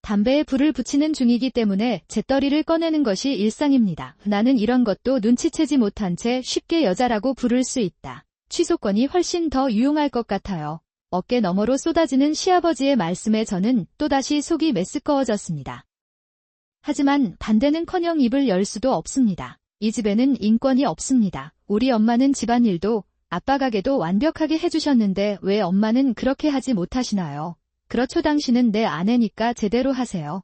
담배에 불을 붙이는 중이기 때문에 재떨이를 꺼내는 것이 일상입니다. 나는 이런 것도 눈치채지 못한 채 쉽게 여자라고 부를 수 있다. 취소권이 훨씬 더 유용할 것 같아요. 어깨 너머로 쏟아지는 시아버지의 말씀에 저는 또다시 속이 메스꺼워졌습니다. 하지만 반대는커녕 입을 열 수도 없습니다. 이 집에는 인권이 없습니다. 우리 엄마는 집안일도 아빠 가게도 완벽하게 해주셨는데 왜 엄마는 그렇게 하지 못하시나요? 그렇죠. 당신은 내 아내니까 제대로 하세요.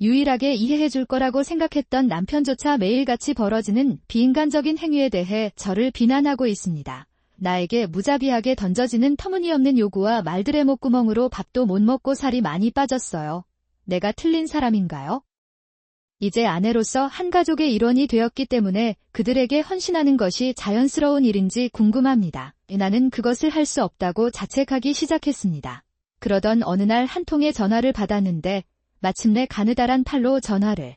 유일하게 이해해줄 거라고 생각했던 남편조차 매일같이 벌어지는 비인간적인 행위에 대해 저를 비난하고 있습니다. 나에게 무자비하게 던져지는 터무니없는 요구와 말들의 목구멍으로 밥도 못 먹고 살이 많이 빠졌어요. 내가 틀린 사람인가요? 이제 아내로서 한 가족의 일원이 되었기 때문에 그들에게 헌신하는 것이 자연스러운 일인지 궁금합니다. 나는 그것을 할 수 없다고 자책하기 시작했습니다. 그러던 어느 날 한 통의 전화를 받았는데 마침내 가느다란 팔로 전화를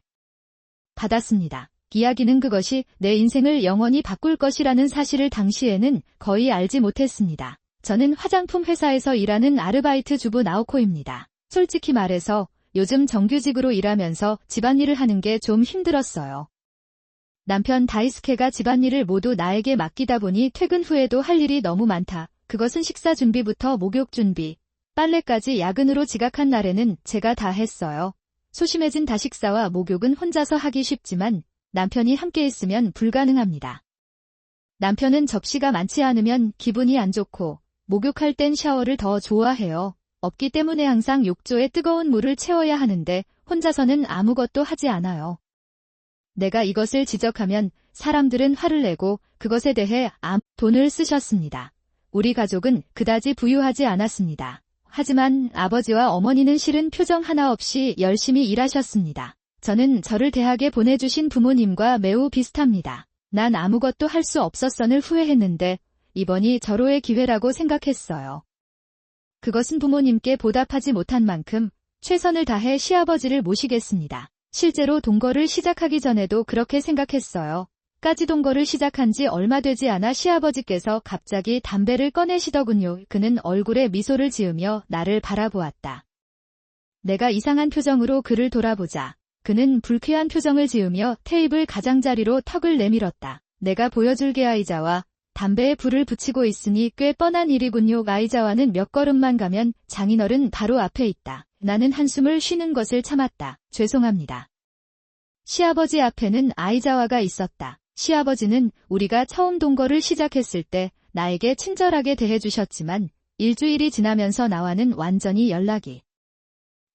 받았습니다. 이야기는 그것이 내 인생을 영원히 바꿀 것이라는 사실을 당시에는 거의 알지 못했습니다. 저는 화장품 회사에서 일하는 아르바이트 주부 나오코입니다. 솔직히 말해서 요즘 정규직으로 일하면서 집안일을 하는 게 좀 힘들었어요. 남편 다이스케가 집안일을 모두 나에게 맡기다 보니 퇴근 후에도 할 일이 너무 많다. 그것은 식사 준비부터 목욕 준비, 빨래까지 야근으로 지각한 날에는 제가 다 했어요. 소심해진 다식사와 목욕은 혼자서 하기 쉽지만 남편이 함께 있으면 불가능합니다. 남편은 접시가 많지 않으면 기분이 안 좋고 목욕할 땐 샤워를 더 좋아해요. 없기 때문에 항상 욕조에 뜨거운 물을 채워야 하는데 혼자서는 아무것도 하지 않아요. 내가 이것을 지적하면 사람들은 화를 내고 그것에 대해 돈을 쓰셨습니다. 우리 가족은 그다지 부유하지 않았습니다. 하지만 아버지와 어머니는 실은 표정 하나 없이 열심히 일하셨습니다. 저는 저를 대학에 보내주신 부모님과 매우 비슷합니다. 난 아무것도 할 수 없었선을 후회했는데 이번이 절호의 기회라고 생각했어요. 그것은 부모님께 보답하지 못한 만큼 최선을 다해 시아버지를 모시겠습니다. 실제로 동거를 시작하기 전에도 그렇게 생각했어요. 까지 동거를 시작한 지 얼마 되지 않아 시아버지께서 갑자기 담배를 꺼내시더군요. 그는 얼굴에 미소를 지으며 나를 바라보았다. 내가 이상한 표정으로 그를 돌아보자 그는 불쾌한 표정을 지으며 테이블 가장자리로 턱을 내밀었다. 내가 보여줄 게 아이자와 담배에 불을 붙이고 있으니 꽤 뻔한 일이군요. 아이자와는 몇 걸음만 가면 장인어른 바로 앞에 있다. 나는 한숨을 쉬는 것을 참았다. 죄송합니다. 시아버지 앞에는 아이자와가 있었다. 시아버지는 우리가 처음 동거를 시작했을 때 나에게 친절하게 대해주셨지만 일주일이 지나면서 나와는 완전히 연락이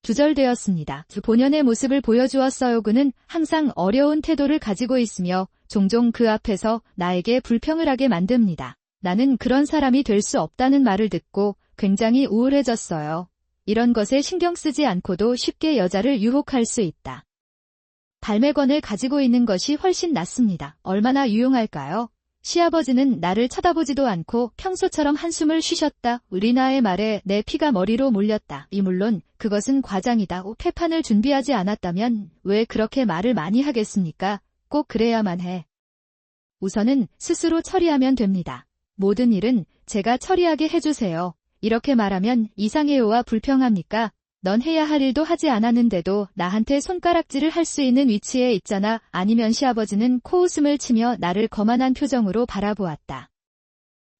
두절되었습니다. 본연의 모습을 보여주었어요. 그는 항상 어려운 태도를 가지고 있으며 종종 그 앞에서 나에게 불평을 하게 만듭니다. 나는 그런 사람이 될 수 없다는 말을 듣고 굉장히 우울해졌어요. 이런 것에 신경 쓰지 않고도 쉽게 여자를 유혹할 수 있다. 발매권을 가지고 있는 것이 훨씬 낫습니다. 얼마나 유용할까요? 시아버지는 나를 쳐다보지도 않고 평소처럼 한숨을 쉬셨다. 리나의 말에 내 피가 머리로 몰렸다. 물론 그것은 과장이다. 패판을 준비하지 않았다면 왜 그렇게 말을 많이 하겠습니까? 꼭 그래야만 해. 우선은 스스로 처리하면 됩니다. 모든 일은 제가 처리하게 해주세요. 이렇게 말하면 이상해요와 불평합니까? 넌 해야 할 일도 하지 않았는데도 나한테 손가락질을 할 수 있는 위치에 있잖아. 아니면 시아버지는 코웃음을 치며 나를 거만한 표정으로 바라보았다.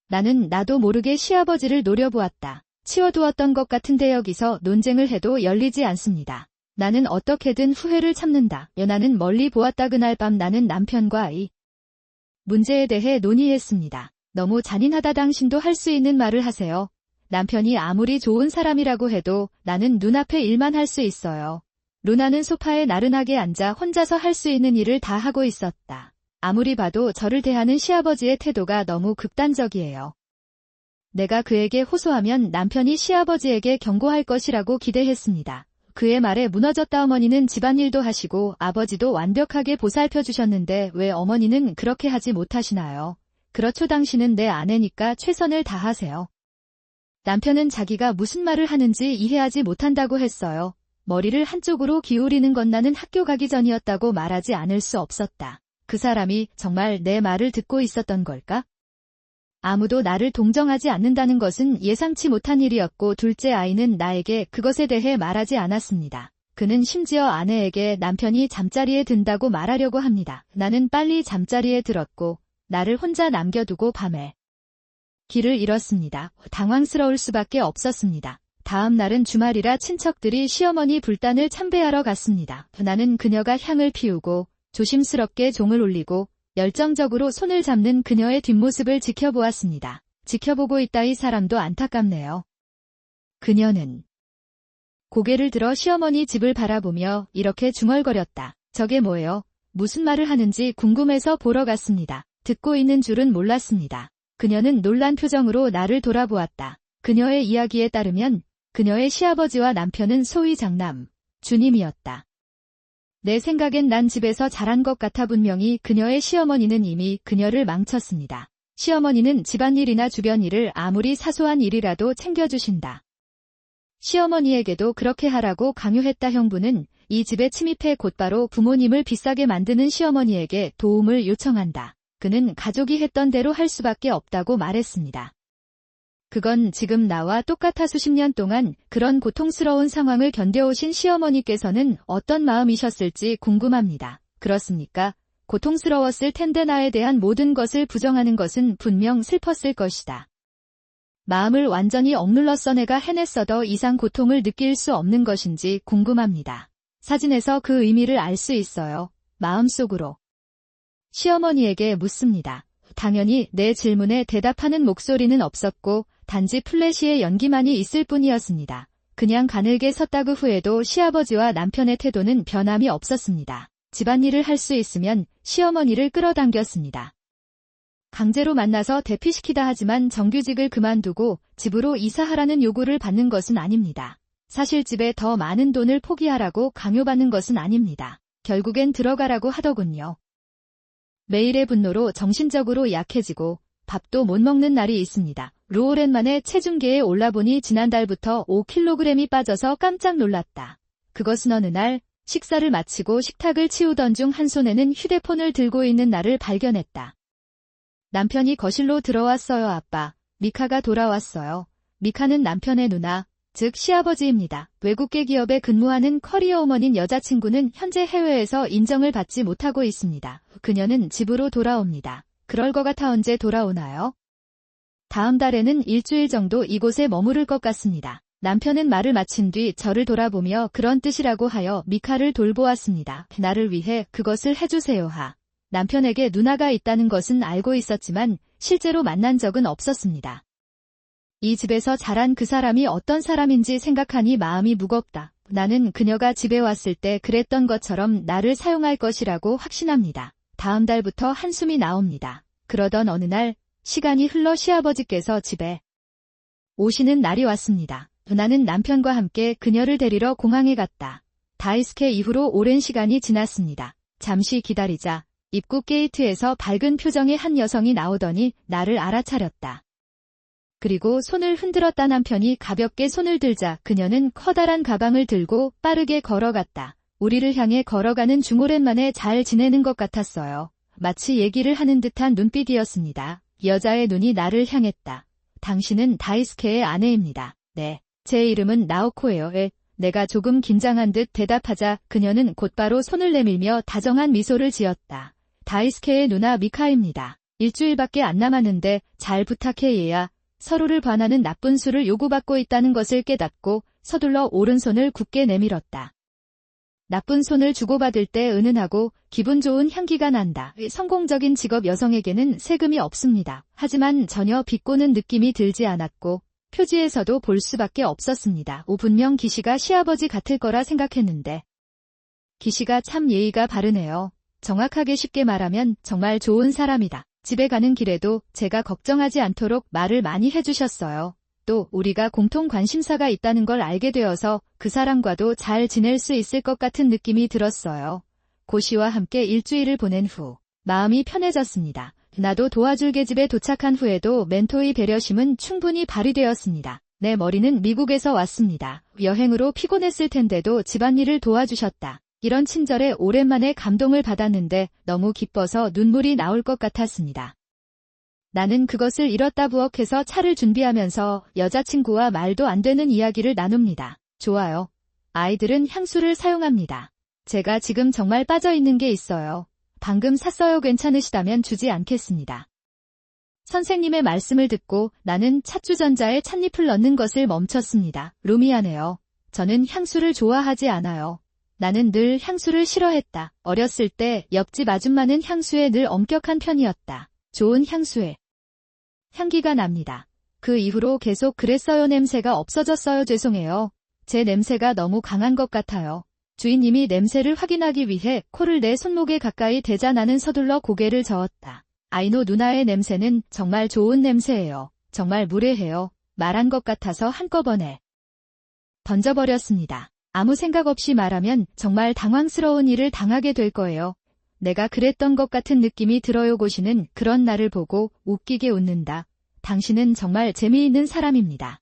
나는 나도 모르게 시아버지를 노려보았다. 치워두었던 것 같은데 여기서 논쟁을 해도 열리지 않습니다. 나는 어떻게든 후회를 참는다. 나는 멀리 보았다. 그날 밤 나는 남편과 이 문제에 대해 논의했습니다. 너무 잔인하다. 당신도 할 수 있는 말을 하세요. 남편이 아무리 좋은 사람이라고 해도 나는 눈앞의 일만 할 수 있어요. 루나는 소파에 나른하게 앉아 혼자서 할 수 있는 일을 다 하고 있었다. 아무리 봐도 저를 대하는 시아버지의 태도가 너무 극단적이에요. 내가 그에게 호소하면 남편이 시아버지에게 경고할 것이라고 기대했습니다. 그의 말에 무너졌다. 어머니는 집안일도 하시고 아버지도 완벽하게 보살펴 주셨는데 왜 어머니는 그렇게 하지 못하시나요? 그렇죠. 당신은 내 아내니까 최선을 다하세요. 남편은 자기가 무슨 말을 하는지 이해하지 못한다고 했어요. 머리를 한쪽으로 기울이는 건 나는 학교 가기 전이었다고 말하지 않을 수 없었다. 그 사람이 정말 내 말을 듣고 있었던 걸까? 아무도 나를 동정하지 않는다는 것은 예상치 못한 일이었고 둘째 아이는 나에게 그것에 대해 말하지 않았습니다. 그는 심지어 아내에게 남편이 잠자리에 든다고 말하려고 합니다. 나는 빨리 잠자리에 들었고 나를 혼자 남겨두고 밤에 길을 잃었습니다. 당황스러울 수밖에 없었습니다. 다음 날은 주말이라 친척들이 시어머니 불단을 참배하러 갔습니다. 나는 그녀가 향을 피우고 조심스럽게 종을 울리고 열정적으로 손을 잡는 그녀의 뒷모습을 지켜보았습니다. 지켜보고 있다 이 사람도 안타깝네요. 그녀는 고개를 들어 시어머니 집을 바라보며 이렇게 중얼거렸다. 저게 뭐예요? 무슨 말을 하는지 궁금해서 보러 갔습니다. 듣고 있는 줄은 몰랐습니다. 그녀는 놀란 표정으로 나를 돌아보았다. 그녀의 이야기에 따르면 그녀의 시아버지와 남편은 소위 장남, 주님이었다. 내 생각엔 난 집에서 자란 것 같아. 분명히 그녀의 시어머니는 이미 그녀를 망쳤습니다. 시어머니는 집안일이나 주변 일을 아무리 사소한 일이라도 챙겨주신다. 시어머니에게도 그렇게 하라고 강요했다. 형부는 이 집에 침입해 곧바로 부모님을 비싸게 만드는 시어머니에게 도움을 요청한다. 그는 가족이 했던 대로 할 수밖에 없다고 말했습니다. 그건 지금 나와 똑같아. 수십 년 동안 그런 고통스러운 상황을 견뎌오신 시어머니께서는 어떤 마음이셨을지 궁금합니다. 그렇습니까? 고통스러웠을 텐데 나에 대한 모든 것을 부정하는 것은 분명 슬펐을 것이다. 마음을 완전히 억눌렀어. 내가 해냈어. 더 이상 고통을 느낄 수 없는 것인지 궁금합니다. 사진에서 그 의미를 알 수 있어요. 마음속으로. 시어머니에게 묻습니다. 당연히 내 질문에 대답하는 목소리는 없었고 단지 플래시의 연기만이 있을 뿐이었습니다. 그냥 가늘게 섰다. 그 후에도 시아버지와 남편의 태도는 변함이 없었습니다. 집안일을 할 수 있으면 시어머니를 끌어당겼습니다. 강제로 만나서 대피시키다. 하지만 정규직을 그만두고 집으로 이사하라는 요구를 받는 것은 아닙니다. 사실 집에 더 많은 돈을 포기하라고 강요받는 것은 아닙니다. 결국엔 들어가라고 하더군요. 매일의 분노로 정신적으로 약해지고 밥도 못 먹는 날이 있습니다. 오랜만에 체중계에 올라보니 지난달부터 5kg이 빠져서 깜짝 놀랐다. 그것은 어느 날 식사를 마치고 식탁을 치우던 중 한 손에는 휴대폰을 들고 있는 나를 발견했다. 남편이 거실로 들어왔어요. 아빠, 미카가 돌아왔어요. 미카는 남편의 누나, 즉 시아버지입니다. 외국계 기업에 근무하는 커리어우먼인 여자친구는 현재 해외에서 인정을 받지 못하고 있습니다. 그녀는 집으로 돌아옵니다. 그럴 것 같아. 언제 돌아오나요? 다음 달에는 일주일 정도 이곳에 머무를 것 같습니다. 남편은 말을 마친 뒤 저를 돌아보며 그런 뜻이라고 하여 미카를 돌보았습니다. 나를 위해 그것을 해주세요. 남편에게 누나가 있다는 것은 알고 있었지만 실제로 만난 적은 없었습니다. 이 집에서 자란 그 사람이 어떤 사람인지 생각하니 마음이 무겁다. 나는 그녀가 집에 왔을 때 그랬던 것처럼 나를 사용할 것이라고 확신합니다. 다음 달부터 한숨이 나옵니다. 그러던 어느 날 시간이 흘러 시아버지께서 집에 오시는 날이 왔습니다. 나는 남편과 함께 그녀를 데리러 공항에 갔다. 다이스케 이후로 오랜 시간이 지났습니다. 잠시 기다리자 입구 게이트에서 밝은 표정의 한 여성이 나오더니 나를 알아차렸다. 그리고 손을 흔들었다. 남편이 가볍게 손을 들자 그녀는 커다란 가방을 들고 빠르게 걸어갔다. 우리를 향해 걸어가는 중 오랜만에 잘 지내는 것 같았어요. 마치 얘기를 하는 듯한 눈빛이었습니다. 여자의 눈이 나를 향했다. 당신은 다이스케의 아내입니다. 네. 제 이름은 나오코예요. 내가 조금 긴장한 듯 대답하자 그녀는 곧바로 손을 내밀며 다정한 미소를 지었다. 다이스케의 누나 미카입니다. 일주일밖에 안 남았는데 잘 부탁해. 얘야. 서로를 반하는 나쁜 수를 요구받고 있다는 것을 깨닫고 서둘러 오른손을 굳게 내밀었다. 나쁜 손을 주고받을 때 은은하고 기분 좋은 향기가 난다. 성공적인 직업 여성에게는 세금이 없습니다. 하지만 전혀 비꼬는 느낌이 들지 않았고 표지에서도 볼 수밖에 없었습니다. 분명 기씨가 시아버지 같을 거라 생각했는데 기씨가 참 예의가 바르네요. 정확하게 쉽게 말하면 정말 좋은 사람이다. 집에 가는 길에도 제가 걱정하지 않도록 말을 많이 해주셨어요. 또 우리가 공통 관심사가 있다는 걸 알게 되어서 그 사람과도 잘 지낼 수 있을 것 같은 느낌이 들었어요. 고씨와 함께 일주일을 보낸 후 마음이 편해졌습니다. 나도 도와줄게. 집에 도착한 후에도 멘토의 배려심은 충분히 발휘되었습니다. 내 머리는 미국에서 왔습니다. 여행으로 피곤했을 텐데도 집안일을 도와주셨다. 이런 친절에 오랜만에 감동을 받았는데 너무 기뻐서 눈물이 나올 것 같았습니다. 나는 그것을 잃었다. 부엌에서 차를 준비하면서 여자친구와 말도 안 되는 이야기를 나눕니다. 좋아요. 아이들은 향수를 사용합니다. 제가 지금 정말 빠져 있는 게 있어요. 방금 샀어요. 괜찮으시다면 주지 않겠습니다. 선생님의 말씀을 듣고 나는 찻주전자에 찻잎을 넣는 것을 멈췄습니다. 루미하네요. 저는 향수를 좋아하지 않아요. 나는 늘 향수를 싫어했다. 어렸을 때 옆집 아줌마는 향수에 늘 엄격한 편이었다. 좋은 향수에 향기가 납니다. 그 이후로 계속 그랬어요. 냄새가 없어졌어요. 죄송해요. 제 냄새가 너무 강한 것 같아요. 주인님이 냄새를 확인하기 위해 코를 내 손목에 가까이 대자 나는 서둘러 고개를 저었다. 아이노 누나의 냄새는 정말 좋은 냄새예요. 정말 무례해요. 말한 것 같아서 한꺼번에 던져버렸습니다. 아무 생각 없이 말하면 정말 당황스러운 일을 당하게 될 거예요. 내가 그랬던 것 같은 느낌이 들어요. 고시는 그런 나를 보고 웃기게 웃는다. 당신은 정말 재미있는 사람입니다.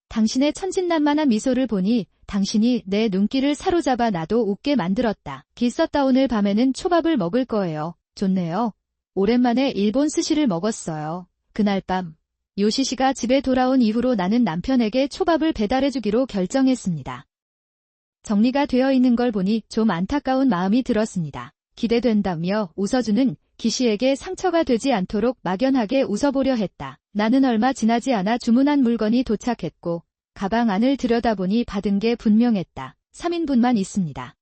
당신의 천진난만한 미소를 보니 당신이 내 눈길을 사로잡아 나도 웃게 만들었다. 기뻤다. 오늘 밤에는 초밥을 먹을 거예요. 좋네요. 오랜만에 일본 스시를 먹었어요. 그날 밤 요시시가 집에 돌아온 이후로 나는 남편에게 초밥을 배달해주기로 결정했습니다. 정리가 되어 있는 걸 보니 좀 안타까운 마음이 들었습니다. 기대된다며 웃어주는 기시에게 상처가 되지 않도록 막연하게 웃어보려 했다. 나는 얼마 지나지 않아 주문한 물건이 도착했고 가방 안을 들여다보니 받은 게 분명했다. 3인분만 있습니다.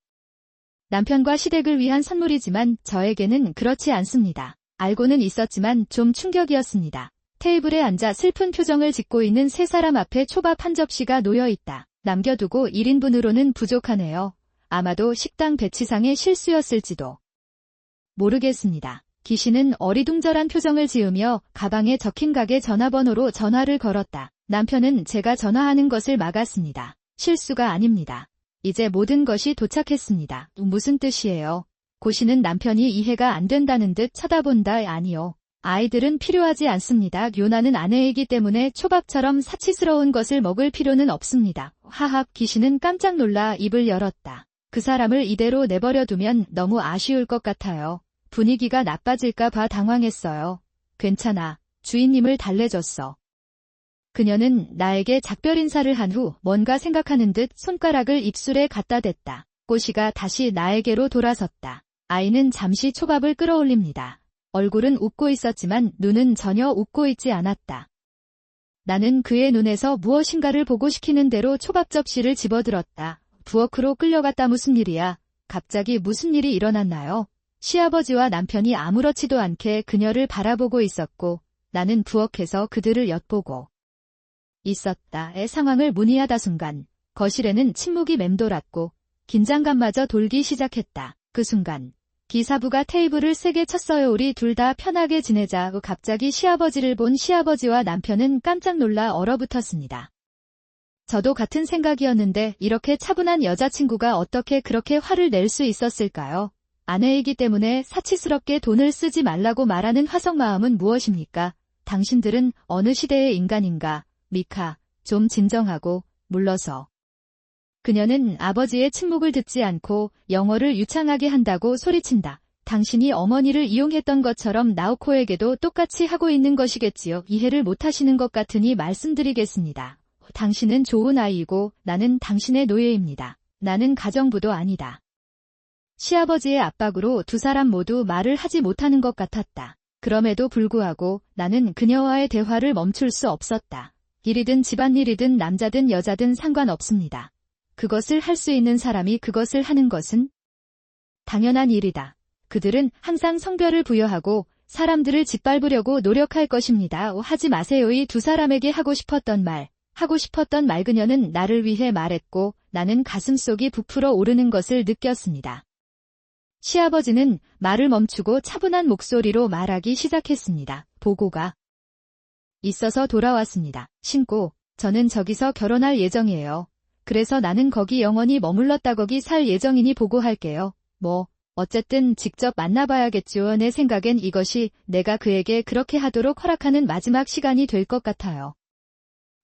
남편과 시댁을 위한 선물이지만 저에게는 그렇지 않습니다. 알고는 있었지만 좀 충격이었습니다. 테이블에 앉아 슬픈 표정을 짓고 있는 세 사람 앞에 초밥 한 접시가 놓여 있다. 남겨두고 1인분으로는 부족하네요. 아마도 식당 배치상의 실수였을지도 모르겠습니다. 기시는 어리둥절한 표정을 지으며 가방에 적힌 가게 전화번호로 전화를 걸었다. 남편은 제가 전화하는 것을 막았습니다. 실수가 아닙니다. 이제 모든 것이 도착했습니다. 무슨 뜻이에요? 고시는 남편이 이해가 안 된다는 듯 쳐다본다. 아니요. 아이들은 필요하지 않습니다. 요나는 아내이기 때문에 초밥처럼 사치스러운 것을 먹을 필요는 없습니다. 하하. 기시는 깜짝 놀라 입을 열었다. 그 사람을 이대로 내버려두면 너무 아쉬울 것 같아요. 분위기가 나빠질까 봐 당황했어요. 괜찮아. 주인님을 달래줬어. 그녀는 나에게 작별 인사를 한 후 뭔가 생각하는 듯 손가락을 입술에 갖다 댔다. 고시가 다시 나에게로 돌아섰다. 아이는 잠시 초밥을 끌어올립니다. 얼굴은 웃고 있었지만 눈은 전혀 웃고 있지 않았다. 나는 그의 눈에서 무엇인가를 보고 시키는 대로 초밥 접시를 집어들었다. 부엌으로 끌려갔다. 무슨 일이야? 갑자기 무슨 일이 일어났나요? 시아버지와 남편이 아무렇지도 않게 그녀를 바라보고 있었고 나는 부엌에서 그들을 엿보고 있었다의 상황을 문의하다 순간 거실에는 침묵이 맴돌았고 긴장감마저 돌기 시작했다. 그 순간 기사부가 테이블을 세게 쳤어요. 우리 둘 다 편하게 지내자. 갑자기 시아버지를 본 시아버지와 남편은 깜짝 놀라 얼어붙었습니다. 저도 같은 생각이었는데 이렇게 차분한 여자친구가 어떻게 그렇게 화를 낼 수 있었을까요? 아내이기 때문에 사치스럽게 돈을 쓰지 말라고 말하는 화성마음은 무엇입니까? 당신들은 어느 시대의 인간인가? 미카, 좀 진정하고 물러서. 그녀는 아버지의 침묵을 듣지 않고 영어를 유창하게 한다고 소리친다. 당신이 어머니를 이용했던 것처럼 나오코에게도 똑같이 하고 있는 것이겠지요. 이해를 못하시는 것 같으니 말씀드리겠습니다. 당신은 좋은 아이이고 나는 당신의 노예입니다. 나는 가정부도 아니다. 시아버지의 압박으로 두 사람 모두 말을 하지 못하는 것 같았다. 그럼에도 불구하고 나는 그녀와의 대화를 멈출 수 없었다. 일이든 집안일이든 남자든 여자든 상관없습니다. 그것을 할 수 있는 사람이 그것을 하는 것은 당연한 일이다. 그들은 항상 성별을 부여하고 사람들을 짓밟으려고 노력할 것입니다. 하지 마세요. 이 두 사람에게 하고 싶었던 말 그녀는 나를 위해 말했고 나는 가슴속이 부풀어 오르는 것을 느꼈습니다. 시아버지는 말을 멈추고 차분한 목소리로 말하기 시작했습니다. 보고가 있어서 돌아왔습니다. 신고, 저는 저기서 결혼할 예정이에요. 그래서 나는 거기 영원히 머물렀다 거기 살 예정이니 보고할게요. 어쨌든 직접 만나봐야겠죠. 내 생각엔 이것이 내가 그에게 그렇게 하도록 허락하는 마지막 시간이 될 것 같아요.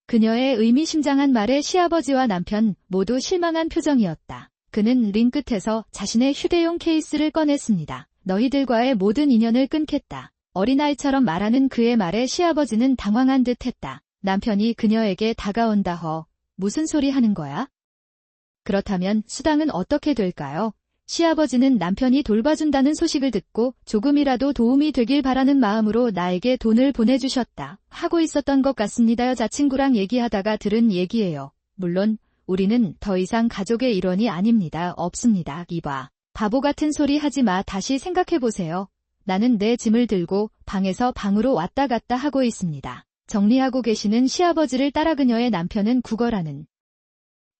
그녀의 의미심장한 말에 시아버지와 남편 모두 실망한 표정이었다. 그는 링 끝에서 자신의 휴대용 케이스를 꺼냈습니다. 너희들과의 모든 인연을 끊겠다. 어린아이처럼 말하는 그의 말에 시아버지는 당황한 듯 했다. 남편이 그녀에게 다가온다. 무슨 소리 하는 거야? 그렇다면 수당은 어떻게 될까요? 시아버지는 남편이 돌봐준다는 소식을 듣고 조금이라도 도움이 되길 바라는 마음으로 나에게 돈을 보내주셨다 하고 있었던 것 같습니다. 여자친구랑 얘기하다가 들은 얘기예요. 물론 우리는 더 이상 가족의 일원이 아닙니다. 없습니다. 이봐. 바보 같은 소리 하지 마. 다시 생각해보세요. 나는 내 짐을 들고 방에서 방으로 왔다 갔다 하고 있습니다. 정리하고 계시는 시아버지를 따라 그녀의 남편은 구걸하는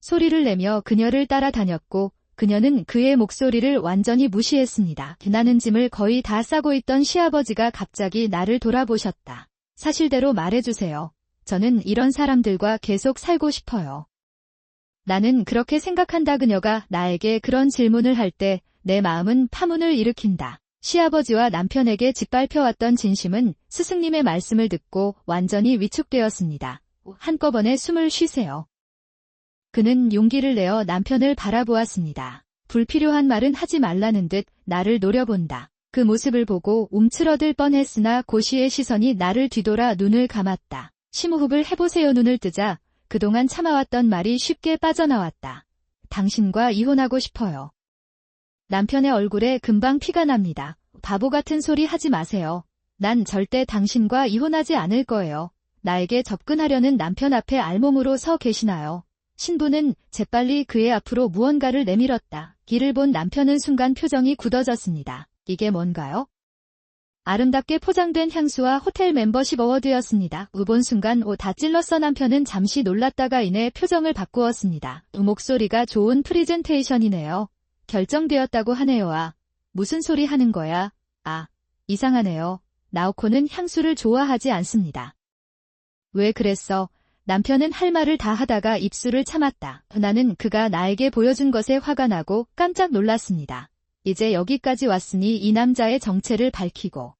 소리를 내며 그녀를 따라다녔고 그녀는 그의 목소리를 완전히 무시했습니다. 나는 짐을 거의 다 싸고 있던 시아버지가 갑자기 나를 돌아보셨다. 사실대로 말해주세요. 저는 이런 사람들과 계속 살고 싶어요. 나는 그렇게 생각한다. 그녀가 나에게 그런 질문을 할 때 내 마음은 파문을 일으킨다. 시아버지와 남편에게 짓밟혀왔던 진심은 스승님의 말씀을 듣고 완전히 위축되었습니다. 한꺼번에 숨을 쉬세요. 그는 용기를 내어 남편을 바라보았습니다. 불필요한 말은 하지 말라는 듯 나를 노려본다. 그 모습을 보고 움츠러들 뻔했으나 고시의 시선이 나를 뒤돌아 눈을 감았다. 심호흡을 해보세요. 눈을 뜨자 그동안 참아왔던 말이 쉽게 빠져나왔다. 당신과 이혼하고 싶어요. 남편의 얼굴에 금방 피가 납니다. 바보 같은 소리 하지 마세요. 난 절대 당신과 이혼하지 않을 거예요. 나에게 접근하려는 남편 앞에 알몸으로 서 계시나요? 신부는 재빨리 그의 앞으로 무언가를 내밀었다. 이를 본 남편은 순간 표정이 굳어졌습니다. 이게 뭔가요? 아름답게 포장된 향수와 호텔 멤버십 어워드였습니다. 본 순간 다 찔렀어. 남편은 잠시 놀랐다가 이내 표정을 바꾸었습니다. 목소리가 좋은 프리젠테이션이네요. 결정되었다고 하네요. 아, 무슨 소리 하는 거야? 아, 이상하네요. 나오코는 향수를 좋아하지 않습니다. 왜 그랬어? 남편은 할 말을 다 하다가 입술을 참았다. 나는 그가 나에게 보여준 것에 화가 나고 깜짝 놀랐습니다. 이제 여기까지 왔으니 이 남자의 정체를 밝히고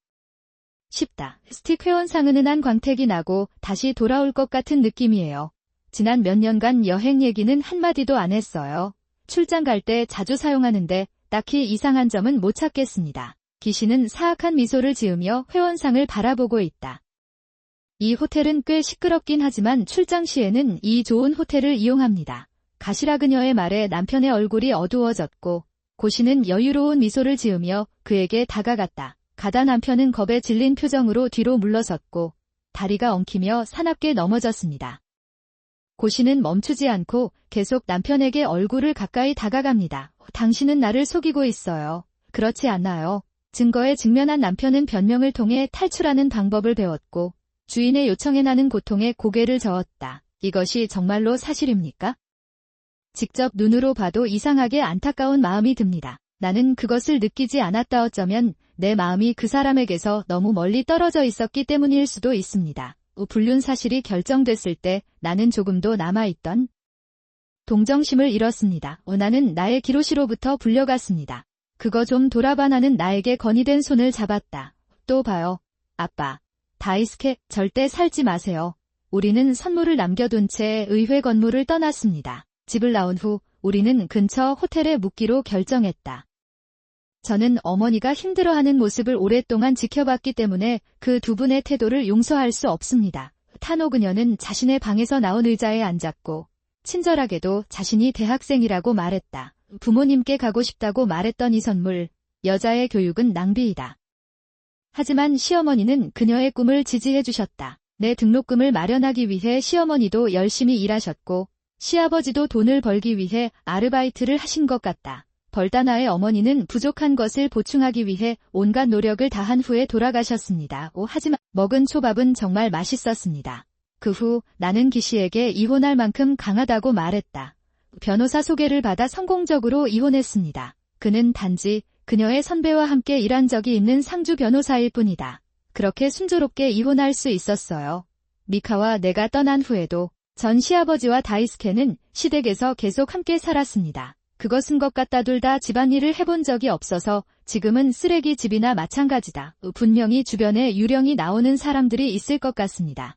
싶다. 스틱 회원상은 은한 광택이 나고 다시 돌아올 것 같은 느낌이에요. 지난 몇 년간 여행 얘기는 한마디도 안 했어요. 출장 갈 때 자주 사용하는데 딱히 이상한 점은 못 찾겠습니다. 기시는 사악한 미소를 지으며 회원상을 바라보고 있다. 이 호텔은 꽤 시끄럽긴 하지만 출장 시에는 이 좋은 호텔을 이용합니다. 가시라. 그녀의 말에 남편의 얼굴이 어두워졌고 고시는 여유로운 미소를 지으며 그에게 다가갔다. 가다 남편은 겁에 질린 표정으로 뒤로 물러섰고 다리가 엉키며 사납게 넘어졌습니다. 고시는 멈추지 않고 계속 남편에게 얼굴을 가까이 다가갑니다. 당신은 나를 속이고 있어요. 그렇지 않아요. 증거에 직면한 남편은 변명을 통해 탈출하는 방법을 배웠고 주인의 요청에 나는 고통에 고개를 저었다. 이것이 정말로 사실입니까? 직접 눈으로 봐도 이상하게 안타까운 마음이 듭니다. 나는 그것을 느끼지 않았다. 어쩌면 내 마음이 그 사람에게서 너무 멀리 떨어져 있었기 때문일 수도 있습니다. 불륜 사실이 결정됐을 때 나는 조금도 남아있던 동정심을 잃었습니다. 나는 나의 기로시로부터 불려갔습니다. 그거 좀 돌아봐. 나는 나에게 건의된 손을 잡았다. 또 봐요. 아빠. 다이스케, 절대 살지 마세요. 우리는 선물을 남겨둔 채 의회 건물을 떠났습니다. 집을 나온 후 우리는 근처 호텔에 묵기로 결정했다. 저는 어머니가 힘들어하는 모습을 오랫동안 지켜봤기 때문에 그 두 분의 태도를 용서할 수 없습니다. 타노. 그녀는 자신의 방에서 나온 의자에 앉았고 친절하게도 자신이 대학생이라고 말했다. 부모님께 가고 싶다고 말했던 이 선물, 여자의 교육은 낭비이다. 하지만 시어머니는 그녀의 꿈을 지지해 주셨다. 내 등록금을 마련하기 위해 시어머니도 열심히 일하셨고 시아버지도 돈을 벌기 위해 아르바이트를 하신 것 같다. 벌다나의 어머니는 부족한 것을 보충하기 위해 온갖 노력을 다한 후에 돌아가셨습니다. 하지만 먹은 초밥은 정말 맛있었습니다. 그 후 나는 기시에게 이혼할 만큼 강하다고 말했다. 변호사 소개를 받아 성공적으로 이혼했습니다. 그는 단지 그녀의 선배와 함께 일한 적이 있는 상주 변호사일 뿐이다. 그렇게 순조롭게 이혼할 수 있었어요. 미카와 내가 떠난 후에도 전 시아버지와 다이스케는 시댁에서 계속 함께 살았습니다. 그것은 것 같다. 둘 다 집안일을 해본 적이 없어서 지금은 쓰레기 집이나 마찬가지다. 분명히 주변에 유령이 나오는 사람들이 있을 것 같습니다.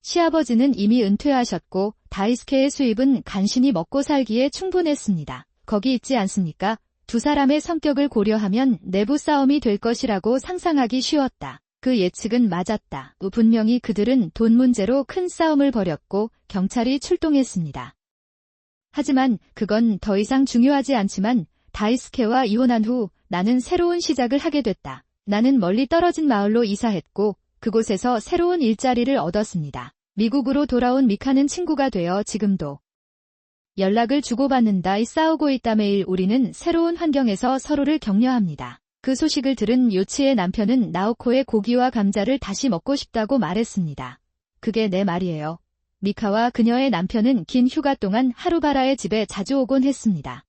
시아버지는 이미 은퇴하셨고 다이스케의 수입은 간신히 먹고 살기에 충분했습니다. 거기 있지 않습니까? 두 사람의 성격을 고려하면 내부 싸움이 될 것이라고 상상하기 쉬웠다. 그 예측은 맞았다. 분명히 그들은 돈 문제로 큰 싸움을 벌였고 경찰이 출동했습니다. 하지만 그건 더 이상 중요하지 않지만 다이스케와 이혼한 후 나는 새로운 시작을 하게 됐다. 나는 멀리 떨어진 마을로 이사했고 그곳에서 새로운 일자리를 얻었습니다. 미국으로 돌아온 미카는 친구가 되어 지금도 연락을 주고받는다. 싸우고 있다. 매일 우리는 새로운 환경에서 서로를 격려합니다. 그 소식을 들은 요치의 남편은 나오코의 고기와 감자를 다시 먹고 싶다고 말했습니다. 그게 내 말이에요. 미카와 그녀의 남편은 긴 휴가 동안 하루바라의 집에 자주 오곤 했습니다.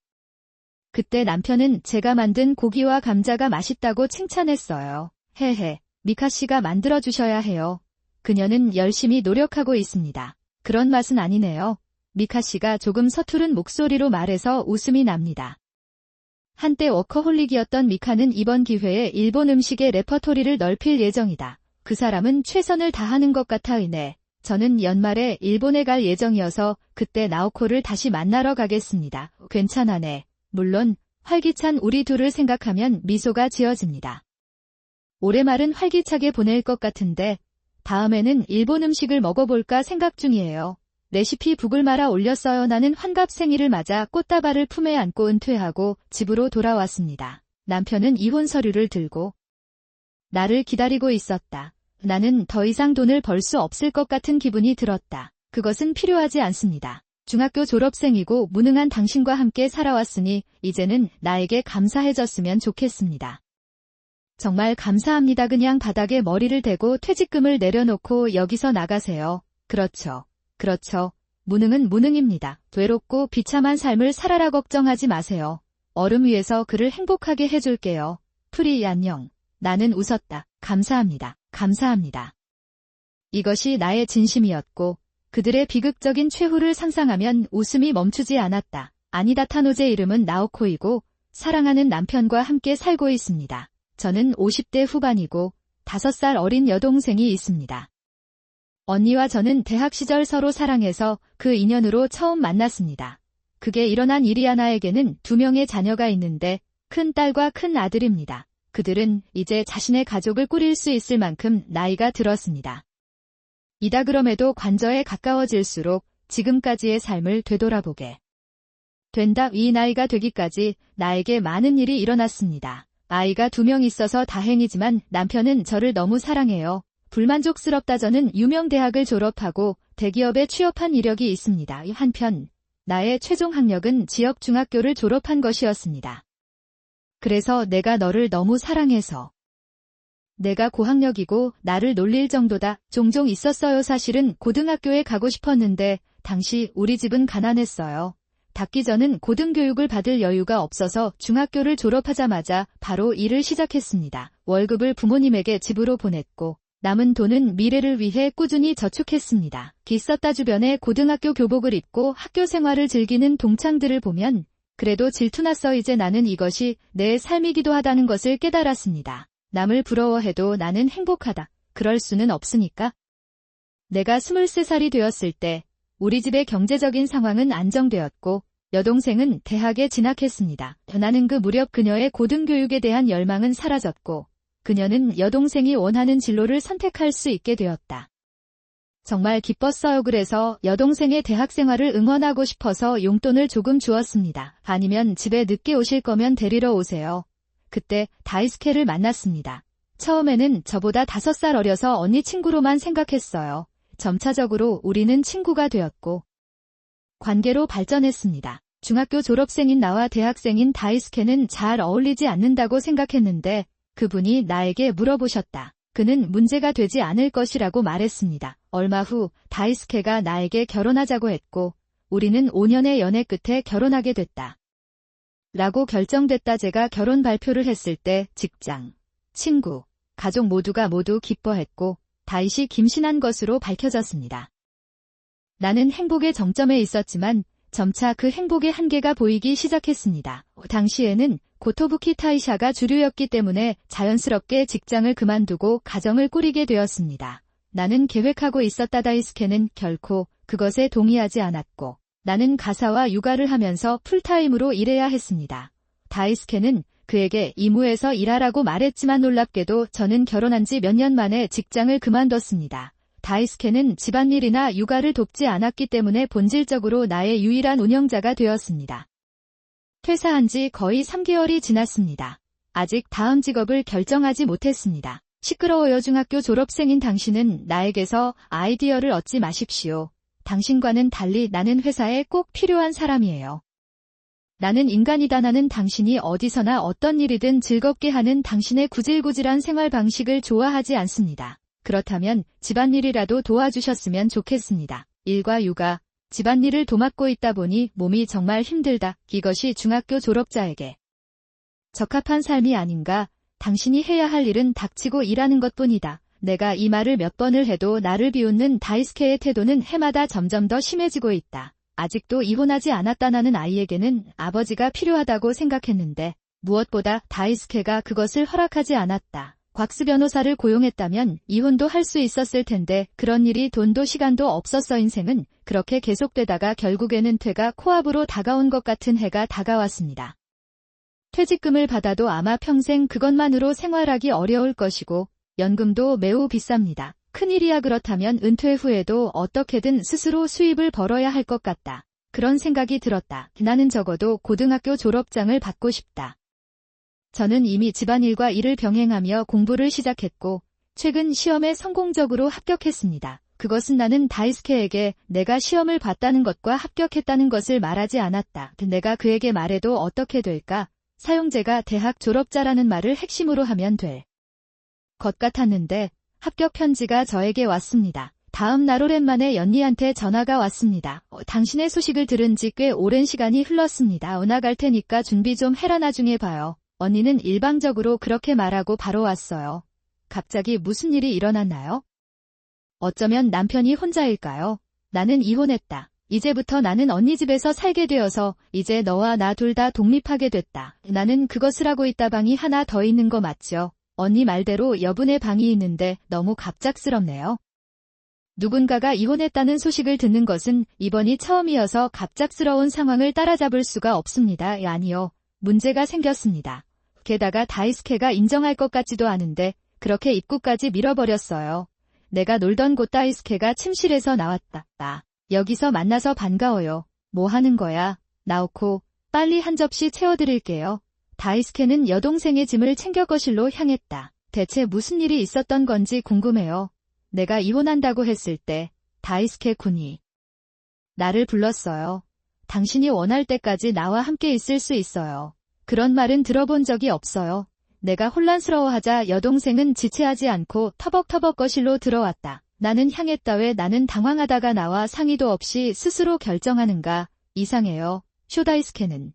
그때 남편은 제가 만든 고기와 감자가 맛있다고 칭찬했어요. 헤헤, 미카 씨가 만들어주셔야 해요. 그녀는 열심히 노력하고 있습니다. 그런 맛은 아니네요. 미카 씨가 조금 서투른 목소리로 말해서 웃음이 납니다. 한때 워커홀릭이었던 미카는 이번 기회에 일본 음식의 레퍼토리를 넓힐 예정이다. 그 사람은 최선을 다하는 것 같아. 이내 저는 연말에 일본에 갈 예정이어서 그때 나오코를 다시 만나러 가겠습니다. 괜찮아네. 물론 활기찬 우리 둘을 생각하면 미소가 지어집니다. 올해 말은 활기차게 보낼 것 같은데 다음에는 일본 음식을 먹어볼까 생각 중이에요. 레시피 북을 말아 올렸어요. 나는 환갑 생일을 맞아 꽃다발을 품에 안고 은퇴하고 집으로 돌아왔습니다. 남편은 이혼 서류를 들고 나를 기다리고 있었다. 나는 더 이상 돈을 벌 수 없을 것 같은 기분이 들었다. 그것은 필요하지 않습니다. 중학교 졸업생이고 무능한 당신과 함께 살아왔으니 이제는 나에게 감사해졌으면 좋겠습니다. 정말 감사합니다. 그냥 바닥에 머리를 대고 퇴직금을 내려놓고 여기서 나가세요. 그렇죠. 그렇죠. 무능은 무능입니다. 외롭고 비참한 삶을 살아라. 걱정하지 마세요. 얼음 위에서 그를 행복하게 해줄게요. 프리 안녕. 나는 웃었다. 감사합니다. 감사합니다. 이것이 나의 진심이었고 그들의 비극적인 최후를 상상하면 웃음이 멈추지 않았다. 아니다. 타노제 이름은 나오코이고 사랑하는 남편과 함께 살고 있습니다. 저는 50대 후반이고 5살 어린 여동생이 있습니다. 언니와 저는 대학 시절 서로 사랑해서 그 인연으로 처음 만났습니다. 그게 일어난 일이야. 나에게는 2명의 자녀가 있는데 큰 딸과 큰 아들입니다. 그들은 이제 자신의 가족을 꾸릴 수 있을 만큼 나이가 들었습니다. 이다 그럼에도 관저에 가까워질수록 지금까지의 삶을 되돌아보게 된다. 이 나이가 되기까지 나에게 많은 일이 일어났습니다. 아이가 2명 있어서 다행이지만 남편은 저를 너무 사랑해요. 불만족스럽다. 저는 유명 대학을 졸업하고 대기업에 취업한 이력이 있습니다. 한편 나의 최종 학력은 지역 중학교를 졸업한 것이었습니다. 그래서 내가 너를 너무 사랑해서 내가 고학력이고 나를 놀릴 정도다. 종종 있었어요. 사실은 고등학교에 가고 싶었는데 당시 우리 집은 가난했어요. 닫기 전은 고등교육을 받을 여유가 없어서 중학교를 졸업하자마자 바로 일을 시작했습니다. 월급을 부모님에게 집으로 보냈고 남은 돈은 미래를 위해 꾸준히 저축했습니다. 있었다. 주변에 고등학교 교복을 입고 학교 생활을 즐기는 동창들을 보면 그래도 질투났어. 이제 나는 이것이 내 삶이기도 하다는 것을 깨달았습니다. 남을 부러워해도 나는 행복하다. 그럴 수는 없으니까. 내가 23살이 되었을 때 우리 집의 경제적인 상황은 안정되었고 여동생은 대학에 진학했습니다. 나는 그 무렵 그녀의 고등교육에 대한 열망은 사라졌고 그녀는 여동생이 원하는 진로를 선택할 수 있게 되었다. 정말 기뻤어요. 그래서 여동생의 대학 생활을 응원하고 싶어서 용돈을 조금 주었습니다. 아니면 집에 늦게 오실 거면 데리러 오세요. 그때 다이스케를 만났습니다. 처음에는 저보다 5살 어려서 언니 친구로만 생각했어요. 점차적으로 우리는 친구가 되었고 관계로 발전했습니다. 중학교 졸업생인 나와 대학생인 다이스케는 잘 어울리지 않는다고 생각했는데 그분이 나에게 물어보셨다. 그는 문제가 되지 않을 것이라고 말했습니다. 얼마 후 다이스케가 나에게 결혼하자고 했고 우리는 5년의 연애 끝에 결혼하게 됐다. 라고 결정됐다. 제가 결혼 발표를 했을 때 직장, 친구, 가족 모두가 모두 기뻐했고 다이시 김신한 것으로 밝혀졌습니다. 나는 행복의 정점에 있었지만 점차 그 행복의 한계가 보이기 시작했습니다. 당시에는 고토부키 타이샤가 주류였기 때문에 자연스럽게 직장을 그만두고 가정을 꾸리게 되었습니다. 나는 계획하고 있었다. 다이스케는 결코 그것에 동의하지 않았고 나는 가사와 육아를 하면서 풀타임으로 일해야 했습니다. 다이스케는 그에게 이무에서 일하라고 말했지만 놀랍게도 저는 결혼한 지 몇 년 만에 직장을 그만뒀습니다. 다이스케는 집안일이나 육아를 돕지 않았기 때문에 본질적으로 나의 유일한 운영자가 되었습니다. 퇴사한 지 거의 3개월이 지났습니다. 아직 다음 직업을 결정하지 못했습니다. 시끄러워요. 중학교 졸업생인 당신은 나에게서 아이디어를 얻지 마십시오. 당신과는 달리 나는 회사에 꼭 필요한 사람이에요. 나는 인간이다. 나는 당신이 어디서나 어떤 일이든 즐겁게 하는 당신의 구질구질한 생활 방식을 좋아하지 않습니다. 그렇다면 집안일이라도 도와주셨으면 좋겠습니다. 일과 육아, 집안일을 도맡고 있다 보니 몸이 정말 힘들다. 이것이 중학교 졸업자에게 적합한 삶이 아닌가. 당신이 해야 할 일은 닥치고 일하는 것뿐이다. 내가 이 말을 몇 번을 해도 나를 비웃는 다이스케의 태도는 해마다 점점 더 심해지고 있다. 아직도 이혼하지 않았다는 아이에게는 아버지가 필요하다고 생각했는데 무엇보다 다이스케가 그것을 허락하지 않았다. 곽스 변호사를 고용했다면 이혼도 할 수 있었을 텐데 그런 일이 돈도 시간도 없었어. 인생은 그렇게 계속되다가 결국에는 퇴가 코앞으로 다가온 것 같은 해가 다가왔습니다. 퇴직금을 받아도 아마 평생 그것만으로 생활하기 어려울 것이고 연금도 매우 비쌉니다. 큰일이야. 그렇다면 은퇴 후에도 어떻게든 스스로 수입을 벌어야 할 것 같다. 그런 생각이 들었다. 나는 적어도 고등학교 졸업장을 받고 싶다. 저는 이미 집안일과 일을 병행하며 공부를 시작했고 최근 시험에 성공적으로 합격했습니다. 그것은 나는 다이스케에게 내가 시험을 봤다는 것과 합격했다는 것을 말하지 않았다. 내가 그에게 말해도 어떻게 될까? 사용제가 대학 졸업자라는 말을 핵심으로 하면 될 것 같았는데 합격 편지가 저에게 왔습니다. 다음 날 오랜만에 연니한테 전화가 왔습니다. 당신의 소식을 들은 지 꽤 오랜 시간이 흘렀습니다. 나갈 테니까 준비 좀 해라. 나중에 봐요. 언니는 일방적으로 그렇게 말하고 바로 왔어요. 갑자기 무슨 일이 일어났나요? 어쩌면 남편이 혼자일까요? 나는 이혼했다. 이제부터 나는 언니 집에서 살게 되어서 이제 너와 나 둘 다 독립하게 됐다. 나는 그것을 하고 있다. 방이 하나 더 있는 거 맞죠? 언니 말대로 여분의 방이 있는데 너무 갑작스럽네요. 누군가가 이혼했다는 소식을 듣는 것은 이번이 처음이어서 갑작스러운 상황을 따라잡을 수가 없습니다. 아니요. 문제가 생겼습니다. 게다가 다이스케가 인정할 것 같지도 않은데 그렇게 입구까지 밀어버렸어요. 내가 놀던 곳 다이스케가 침실에서 나왔다. 여기서 만나서 반가워요. 뭐 하는 거야? 나오코, 빨리 한 접시 채워드릴게요. 다이스케는 여동생의 짐을 챙겨 거실로 향했다. 대체 무슨 일이 있었던 건지 궁금해요. 내가 이혼한다고 했을 때 다이스케 군이 나를 불렀어요. 당신이 원할 때까지 나와 함께 있을 수 있어요. 그런 말은 들어본 적이 없어요. 내가 혼란스러워하자 여동생은 지체하지 않고 터벅터벅 거실로 들어왔다. 나는 향했다. 왜 나는 당황하다가 나와 상의도 없이 스스로 결정하는가? 이상해요. 쇼다이스케는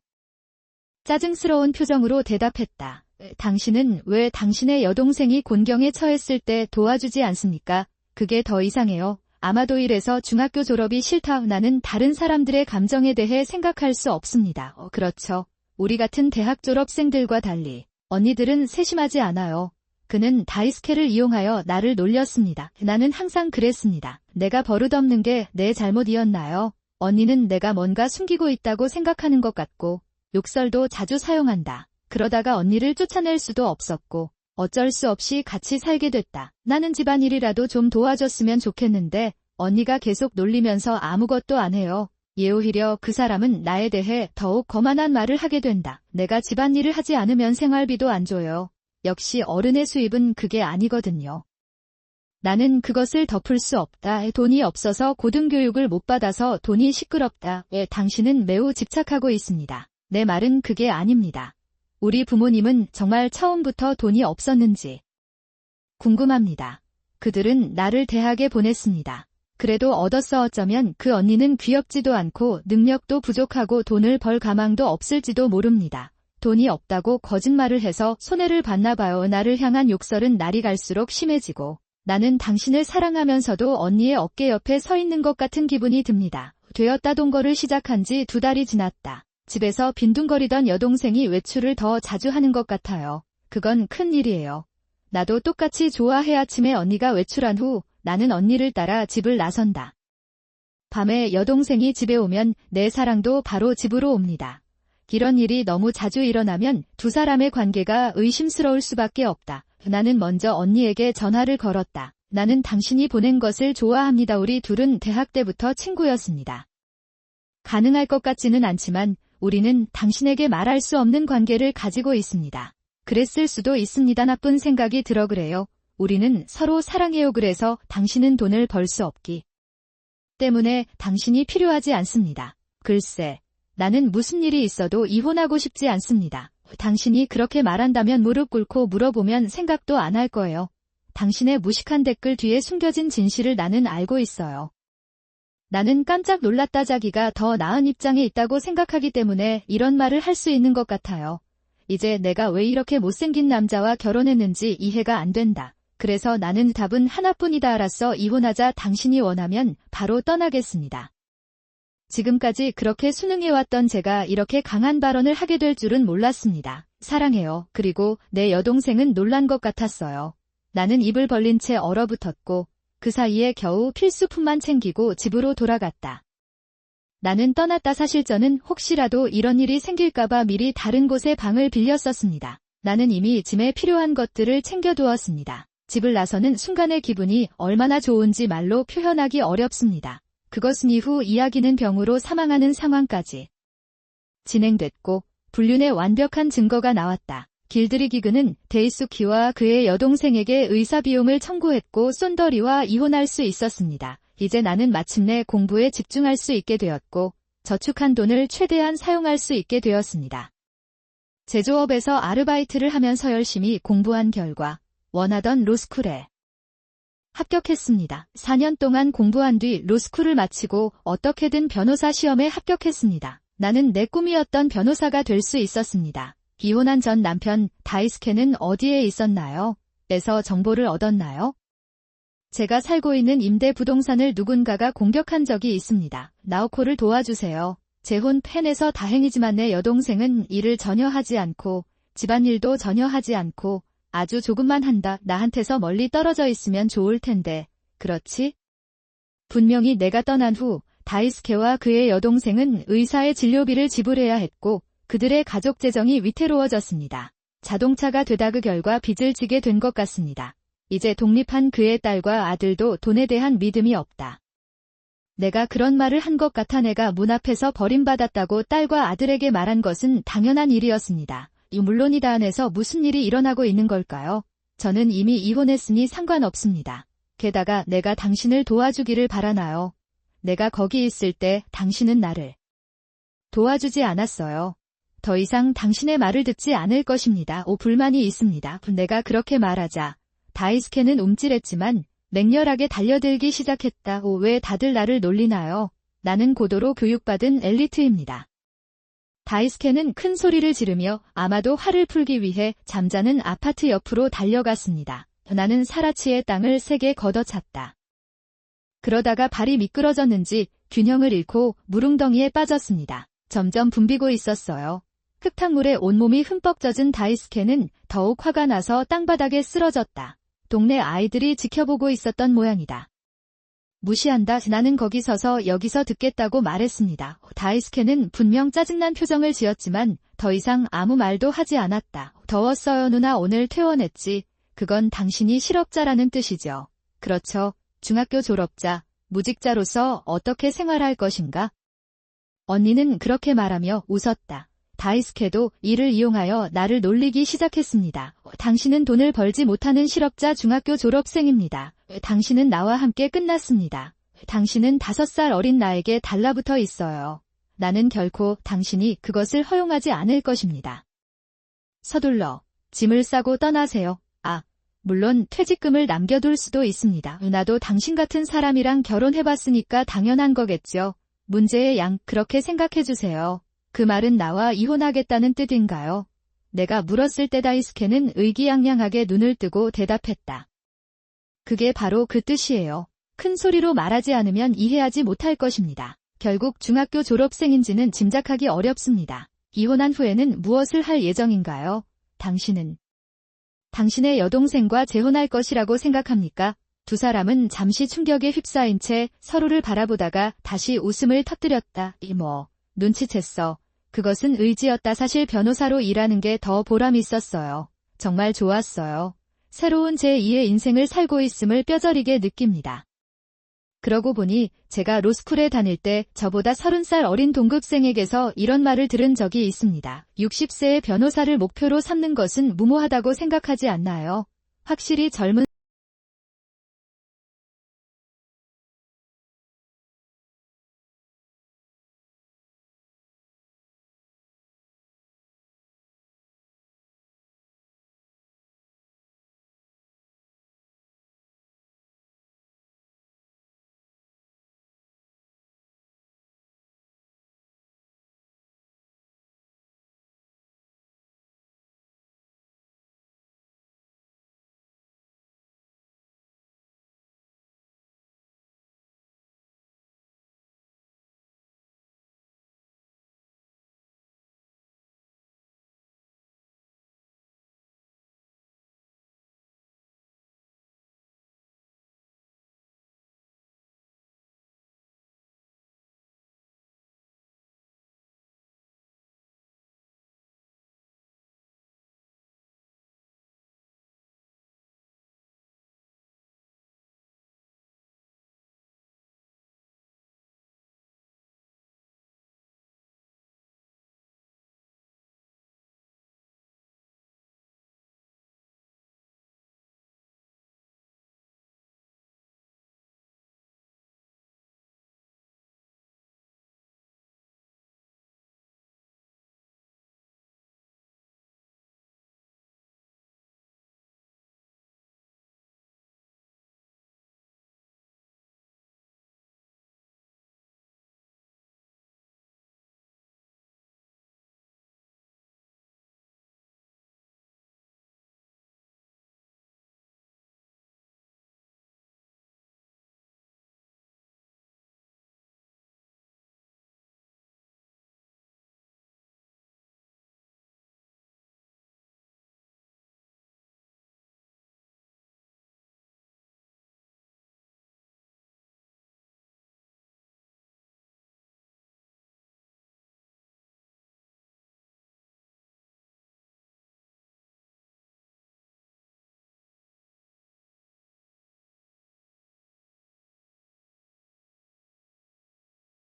짜증스러운 표정으로 대답했다. 당신은 왜 당신의 여동생이 곤경에 처했을 때 도와주지 않습니까? 그게 더 이상해요. 아마도 이래서 중학교 졸업이 싫다. 나는 다른 사람들의 감정에 대해 생각할 수 없습니다. 그렇죠. 우리 같은 대학 졸업생들과 달리 언니들은 세심하지 않아요. 그는 다이스케를 이용하여 나를 놀렸습니다. 나는 항상 그랬습니다. 내가 버릇없는 게 내 잘못이었나요? 언니는 내가 뭔가 숨기고 있다고 생각하는 것 같고 욕설도 자주 사용한다. 그러다가 언니를 쫓아낼 수도 없었고 어쩔 수 없이 같이 살게 됐다. 나는 집안일이라도 좀 도와줬으면 좋겠는데 언니가 계속 놀리면서 아무것도 안 해요. 오히려 그 사람은 나에 대해 더욱 거만한 말을 하게 된다. 내가 집안일을 하지 않으면 생활비도 안 줘요. 역시 어른의 수입은 그게 아니거든요. 나는 그것을 덮을 수 없다. 돈이 없어서 고등교육을 못 받아서 돈이 시끄럽다. 당신은 매우 집착하고 있습니다. 내 말은 그게 아닙니다. 우리 부모님은 정말 처음부터 돈이 없었는지 궁금합니다. 그들은 나를 대학에 보냈습니다. 그래도 얻었어. 어쩌면 그 언니는 귀엽지도 않고 능력도 부족하고 돈을 벌 가망도 없을지도 모릅니다. 돈이 없다고 거짓말을 해서 손해를 봤나 봐요. 나를 향한 욕설은 날이 갈수록 심해지고 나는 당신을 사랑하면서도 언니의 어깨 옆에 서 있는 것 같은 기분이 듭니다. 되었다. 동거를 시작한 지 2달이 지났다. 집에서 빈둥거리던 여동생이 외출을 더 자주 하는 것 같아요. 그건 큰 일이에요. 나도 똑같이 좋아해. 아침에 언니가 외출한 후 나는 언니를 따라 집을 나선다. 밤에 여동생이 집에 오면 내 사랑도 바로 집으로 옵니다. 이런 일이 너무 자주 일어나면 두 사람의 관계가 의심스러울 수밖에 없다. 나는 먼저 언니에게 전화를 걸었다. 나는 당신이 보낸 것을 좋아합니다. 우리 둘은 대학 때부터 친구였습니다. 가능할 것 같지는 않지만 우리는 당신에게 말할 수 없는 관계를 가지고 있습니다. 그랬을 수도 있습니다. 나쁜 생각이 들어 그래요. 우리는 서로 사랑해요. 그래서 당신은 돈을 벌 수 없기 때문에 당신이 필요하지 않습니다. 글쎄, 나는 무슨 일이 있어도 이혼하고 싶지 않습니다. 당신이 그렇게 말한다면 무릎 꿇고 물어보면 생각도 안 할 거예요. 당신의 무식한 댓글 뒤에 숨겨진 진실을 나는 알고 있어요. 나는 깜짝 놀랐다. 자기가 더 나은 입장에 있다고 생각하기 때문에 이런 말을 할 수 있는 것 같아요. 이제 내가 왜 이렇게 못생긴 남자와 결혼했는지 이해가 안 된다. 그래서 나는 답은 하나뿐이다. 알았어. 이혼하자. 당신이 원하면 바로 떠나겠습니다. 지금까지 그렇게 순응해왔던 제가 이렇게 강한 발언을 하게 될 줄은 몰랐습니다. 사랑해요. 그리고 내 여동생은 놀란 것 같았어요. 나는 입을 벌린 채 얼어붙었고 그 사이에 겨우 필수품만 챙기고 집으로 돌아갔다. 나는 떠났다. 사실 저는 혹시라도 이런 일이 생길까봐 미리 다른 곳에 방을 빌렸었습니다. 나는 이미 짐에 필요한 것들을 챙겨두었습니다. 집을 나서는 순간의 기분이 얼마나 좋은지 말로 표현하기 어렵습니다. 그것은 이후 이야기는 병으로 사망하는 상황까지 진행됐고 불륜의 완벽한 증거가 나왔다. 길들이기 그는 데이수키와 그의 여동생에게 의사비용을 청구했고 쏜더리와 이혼할 수 있었습니다. 이제 나는 마침내 공부에 집중할 수 있게 되었고 저축한 돈을 최대한 사용할 수 있게 되었습니다. 제조업에서 아르바이트를 하면서 열심히 공부한 결과 원하던 로스쿨에 합격했습니다. 4년 동안 공부한 뒤 로스쿨을 마치고 어떻게든 변호사 시험에 합격했습니다. 나는 내 꿈이었던 변호사가 될 수 있었습니다. 이혼한 전 남편 다이스케는 어디에 있었나요? 에서 정보를 얻었나요? 제가 살고 있는 임대 부동산을 누군가가 공격한 적이 있습니다. 나오코를 도와주세요. 재혼 팬에서 다행이지만 내 여동생은 일을 전혀 하지 않고 집안일도 전혀 하지 않고 아주 조금만 한다. 나한테서 멀리 떨어져 있으면 좋을 텐데. 그렇지? 분명히 내가 떠난 후 다이스케와 그의 여동생은 의사의 진료비를 지불해야 했고 그들의 가족 재정이 위태로워졌습니다. 자동차가 되다 그 결과 빚을 지게 된 것 같습니다. 이제 독립한 그의 딸과 아들도 돈에 대한 믿음이 없다. 내가 그런 말을 한 것 같아. 내가 문 앞에서 버림받았다고 딸과 아들에게 말한 것은 당연한 일이었습니다. 물론이다. 안에서 무슨 일이 일어나고 있는 걸까요? 저는 이미 이혼했으니 상관없습니다. 게다가 내가 당신을 도와주기를 바라나요? 내가 거기 있을 때 당신은 나를 도와주지 않았어요. 더 이상 당신의 말을 듣지 않을 것입니다. 불만이 있습니다. 내가 그렇게 말하자 다이스케는 움찔했지만 맹렬하게 달려들기 시작했다. 왜 다들 나를 놀리나요? 나는 고도로 교육받은 엘리트입니다. 다이스케는 큰 소리를 지르며 아마도 화를 풀기 위해 잠자는 아파트 옆으로 달려갔습니다. 나는 사라치의 땅을 세게 걷어찼다. 그러다가 발이 미끄러졌는지 균형을 잃고 무릉덩이에 빠졌습니다. 점점 붐비고 있었어요. 흙탕물에 온몸이 흠뻑 젖은 다이스케는 더욱 화가 나서 땅바닥에 쓰러졌다. 동네 아이들이 지켜보고 있었던 모양이다. 무시한다. 나는 거기 서서 여기서 듣겠다고 말했습니다. 다이스케는 분명 짜증난 표정을 지었지만 더 이상 아무 말도 하지 않았다. 더웠어요. 누나 오늘 퇴원했지. 그건 당신이 실업자라는 뜻이죠. 그렇죠. 중학교 졸업자, 무직자로서 어떻게 생활할 것인가? 언니는 그렇게 말하며 웃었다. 다이스케도 이를 이용하여 나를 놀리기 시작했습니다. 당신은 돈을 벌지 못하는 실업자 중학교 졸업생입니다. 당신은 나와 함께 끝났습니다. 당신은 5살 어린 나에게 달라붙어 있어요. 나는 결코 당신이 그것을 허용하지 않을 것입니다. 서둘러 짐을 싸고 떠나세요. 물론 퇴직금을 남겨둘 수도 있습니다. 나도 당신 같은 사람이랑 결혼해봤으니까 당연한 거겠죠. 문제의 양 그렇게 생각해주세요. 그 말은 나와 이혼하겠다는 뜻인가요? 내가 물었을 때 다이스케는 의기양양하게 눈을 뜨고 대답했다. 그게 바로 그 뜻이에요. 큰 소리로 말하지 않으면 이해하지 못할 것입니다. 결국 중학교 졸업생인지는 짐작하기 어렵습니다. 이혼한 후에는 무엇을 할 예정인가요? 당신은 당신의 여동생과 재혼할 것이라고 생각합니까? 두 사람은 잠시 충격에 휩싸인 채 서로를 바라보다가 다시 웃음을 터뜨렸다. 눈치챘어. 그것은 의지였다. 사실 변호사로 일하는 게 더 보람 있었어요. 정말 좋았어요. 새로운 제2의 인생을 살고 있음을 뼈저리게 느낍니다. 그러고 보니 제가 로스쿨에 다닐 때 저보다 30살 어린 동급생에게서 이런 말을 들은 적이 있습니다. 60세의 변호사를 목표로 삼는 것은 무모하다고 생각하지 않나요? 확실히 젊은